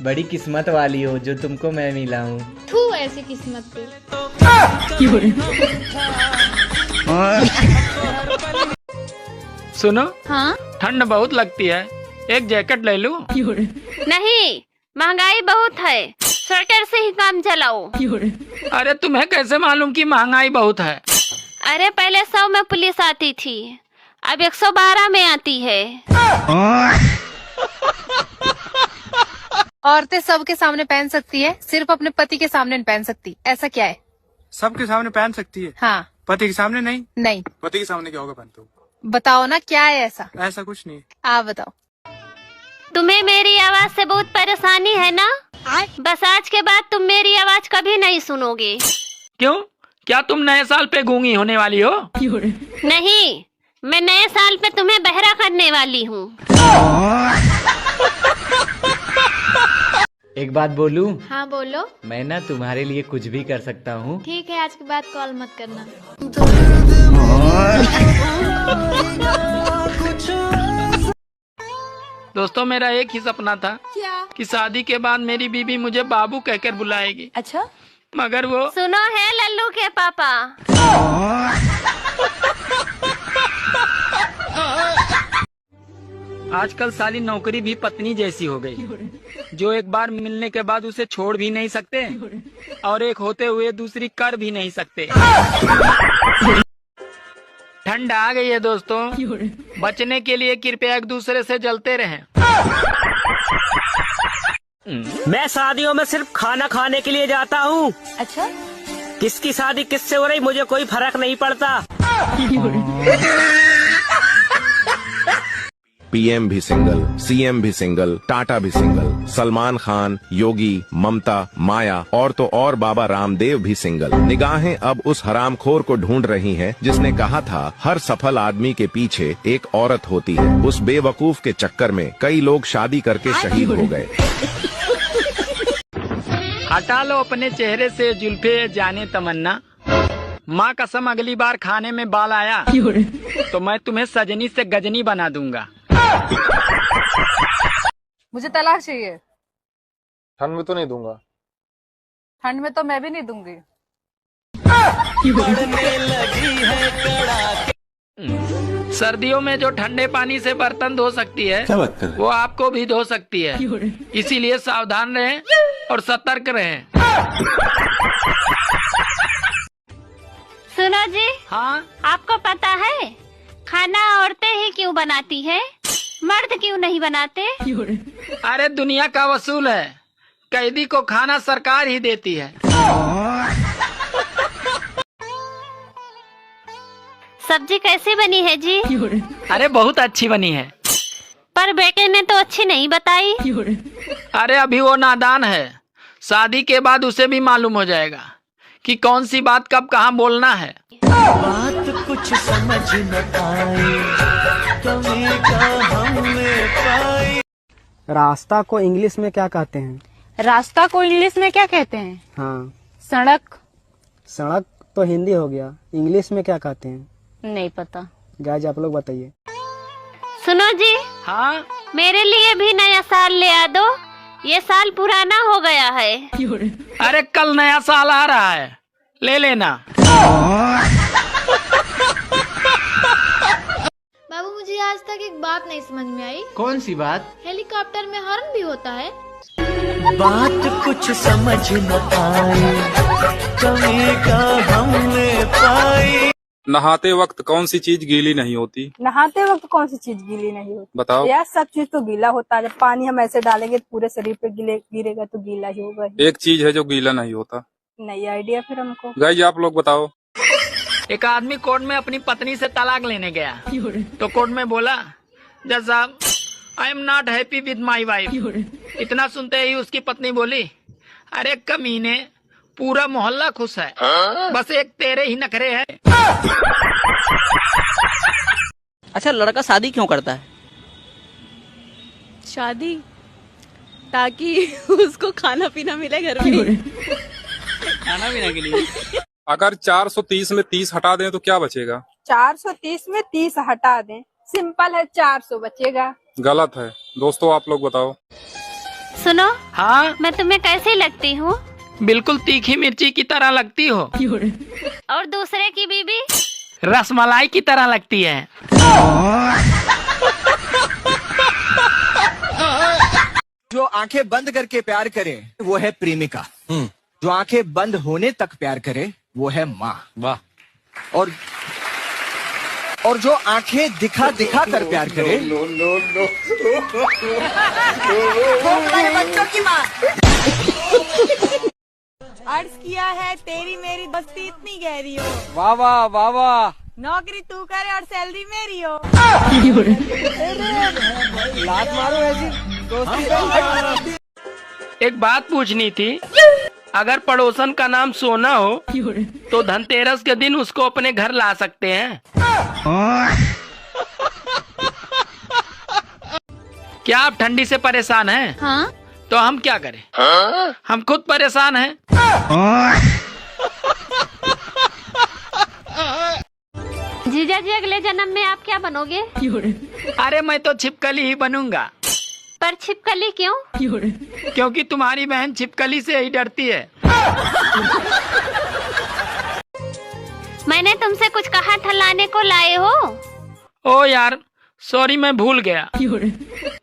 बड़ी किस्मत वाली हो जो तुमको मैं मिला हूँ। तू ऐसी किस्मत पे। सुनो, हाँ? ठंड बहुत लगती है, एक जैकेट ले लूं? नहीं, महंगाई बहुत है, स्वेटर से ही काम चलाओ। अरे तुम्हें कैसे मालूम कि महंगाई बहुत है? अरे पहले 100 में पुलिस आती थी, अब 112 में आती है। औरतें सबके सामने पहन सकती है, सिर्फ अपने पति के सामने नहीं पहन सकती, ऐसा क्या है? सबके सामने पहन सकती है, हाँ। पति के सामने नहीं? नहीं। पति के सामने क्या होगा पहनते हो? बताओ ना क्या है ऐसा? ऐसा कुछ नहीं। आप बताओ। तुम्हें मेरी आवाज से बहुत परेशानी है ना? बस आज के बाद तुम मेरी आवाज कभी नहीं सुनोगे। क्यों? क्या तुम नए साल पे गूंगी होने वाली हो? नहीं, मैं नए साल पे तुम्हें बहरा करने वाली हूँ। एक बात बोलूं? हाँ बोलो। मैं ना तुम्हारे लिए कुछ भी कर सकता हूँ। ठीक है, आज के बाद कॉल मत करना। दोस्तों, मेरा एक ही सपना था। क्या? कि शादी के बाद मेरी बीबी मुझे बाबू कहकर बुलाएगी। अच्छा? मगर वो सुनो है लल्लू के पापा। आजकल साली नौकरी भी पत्नी जैसी हो गई, जो एक बार मिलने के बाद उसे छोड़ भी नहीं सकते और एक होते हुए दूसरी कर भी नहीं सकते। ठंड आ गई है दोस्तों, बचने के लिए कृपया एक दूसरे से जलते रहें। मैं शादियों में सिर्फ खाना खाने के लिए जाता हूँ। अच्छा? किसकी शादी किससे हो रही मुझे कोई फर्क नहीं पड़ता। पीएम भी सिंगल, सीएम भी सिंगल, टाटा भी सिंगल, सलमान खान, योगी, ममता, माया और तो और बाबा रामदेव भी सिंगल। निगाहें अब उस हरामखोर को ढूंढ रही हैं जिसने कहा था हर सफल आदमी के पीछे एक औरत होती है। उस बेवकूफ के चक्कर में कई लोग शादी करके शहीद हो गए। हटा लो अपने चेहरे से जुल्फे जाने तमन्ना, माँ कसम अगली बार खाने में बाल आया तो मैं तुम्हें सजनी से गजनी बना दूंगा। मुझे तलाक चाहिए। ठंड में तो नहीं दूंगा। ठंड में तो मैं भी नहीं दूंगी। सर्दियों में जो ठंडे पानी से बर्तन धो सकती है वो आपको भी धो सकती है, इसीलिए सावधान रहें और सतर्क रहें। सुनो जी। हाँ? आपको पता है खाना औरतें ही क्यों बनाती है, मर्द क्यों नहीं बनाते? अरे दुनिया का वसूल है, कैदी को खाना सरकार ही देती है। सब्जी कैसी बनी है जी? अरे बहुत अच्छी बनी है। पर बेटे ने तो अच्छी नहीं बताई। अरे अभी वो नादान है, शादी के बाद उसे भी मालूम हो जाएगा कि कौन सी बात कब कहाँ बोलना है। बात कुछ समझ न आए, कमी का हमने पाई। रास्ता को इंग्लिश में क्या कहते हैं? रास्ता को इंग्लिश में क्या कहते हैं? हाँ। सड़क। सड़क तो हिंदी हो गया, इंग्लिश में क्या कहते हैं? नहीं पता। गाइस आप लोग बताइए। सुनो जी। हाँ? मेरे लिए भी नया साल ले आ दो, ये साल पुराना हो गया है। अरे कल नया साल आ रहा है, ले लेना। बाबू मुझे आज तक एक बात नहीं समझ में आई। कौन सी बात? हेलीकॉप्टर में हॉर्न भी होता है? बात कुछ समझ न आए, कमी का हमने पाई। नहाते वक्त कौन सी चीज गीली नहीं होती? नहाते वक्त कौन सी चीज गीली नहीं होती? बताओ यार, सब चीज तो गीला होता है। जब पानी हम ऐसे डालेंगे तो पूरे शरीर पे गिरेगा तो गीला ही होगा ही। एक चीज है जो गीला नहीं होता। नई आइडिया फिर हमको। गाइस आप लोग बताओ। एक आदमी कोर्ट में अपनी पत्नी से तलाक लेने गया तो कोर्ट में बोला, जज साहब I am not happy with my wife. इतना सुनते ही उसकी पत्नी बोली, अरे कमीने, पूरा मोहल्ला खुश है, बस एक तेरे ही नखरे है। अच्छा, लड़का शादी क्यों करता है? शादी ताकि उसको खाना पीना मिले घर में। खाना पीने के लिए। अगर 430 में 30 हटा दें तो क्या बचेगा? 430 में 30 हटा दें, सिंपल है, 400 बचेगा। गलत है। दोस्तों आप लोग बताओ। सुनो, हाँ, मैं तुम्हें कैसी लगती हूँ? बिल्कुल तीखी मिर्ची की तरह लगती हो। और दूसरे की बीबी? रसमलाई की तरह लगती है। जो आंखें बंद करके प्यार करे वो है प्रेमिका। जो आंखें बंद होने तक प्यार करे वो है माँ। वाह। और जो आंखें दिखा दिखा कर प्यार करे वो हमारे बच्चों की माँ। अर्ज किया है तेरी मेरी दोस्ती इतनी गहरी हो। वाह वाह वाह वाह। नौकरी तू करे और सैलरी मेरी हो। लात मारो ऐसी दोस्ती। एक बात पूछनी थी, अगर पड़ोसन का नाम सोना हो तो धनतेरस के दिन उसको अपने घर ला सकते हैं? क्या आप ठंडी से परेशान हैं? हाँ। तो हम क्या करें? हम खुद परेशान हैं। जीजा जी, अगले जन्म में आप क्या बनोगे? अरे मैं तो छिपकली ही बनूंगा। पर छिपकली क्यों? क्योंकि तुम्हारी बहन छिपकली से ही डरती है। मैंने तुमसे कुछ कहा था, लाने को लाए हो? ओ यार, सॉरी, मैं भूल गया।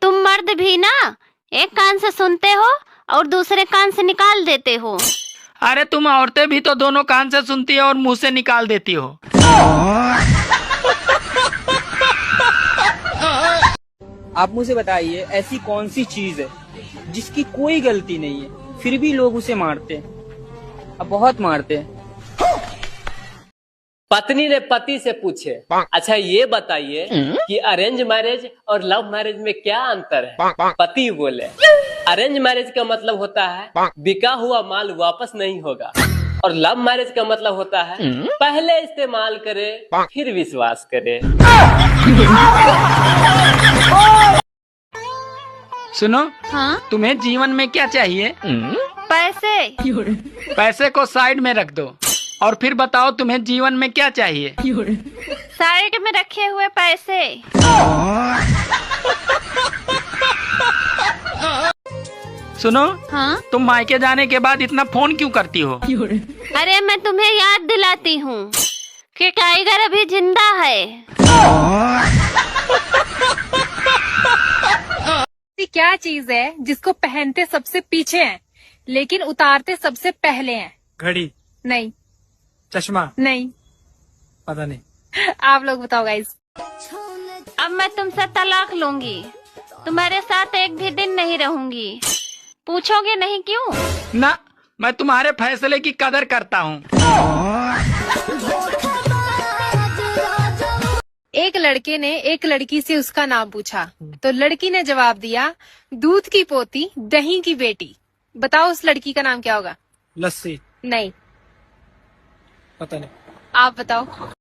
तुम मर्द भी ना एक कान से सुनते हो और दूसरे कान से निकाल देते हो। अरे तुम औरतें भी तो दोनों कान से सुनती हो और मुंह से निकाल देती हो। आप मुझे बताइए, ऐसी कौन सी चीज है जिसकी कोई गलती नहीं है फिर भी लोग उसे मारते हैं, अब बहुत मारते हैं। पत्नी ने पति से पूछे, अच्छा ये बताइए कि अरेंज मैरिज और लव मैरिज में क्या अंतर है? पति बोले, अरेंज मैरिज का मतलब होता है बिका हुआ माल वापस नहीं होगा, और लव मैरिज का मतलब होता है पहले इस्तेमाल करे फिर विश्वास करे। सुनो, हाँ? तुम्हें जीवन में क्या चाहिए? पैसे। पैसे को साइड में रख दो और फिर बताओ तुम्हें जीवन में क्या चाहिए? साइड में रखे हुए पैसे। सुनो, हाँ? तुम मायके जाने के बाद इतना फोन क्यों करती हो? अरे मैं तुम्हें याद दिलाती हूँ कि टाइगर अभी जिंदा है। क्या चीज है जिसको पहनते सबसे पीछे हैं लेकिन उतारते सबसे पहले हैं? घड़ी। नहीं। चश्मा। नहीं। पता नहीं। आप लोग बताओ गाइस। अब मैं तुमसे तलाक लूंगी, तुम्हारे साथ एक भी दिन नहीं रहूंगी। पूछोगे नहीं क्यों? ना, मैं तुम्हारे फैसले की कदर करता हूँ। एक लड़के ने एक लड़की से उसका नाम पूछा तो लड़की ने जवाब दिया, दूध की पोती दही की बेटी। बताओ उस लड़की का नाम क्या होगा? लस्सी। नहीं। पता नहीं। आप बताओ।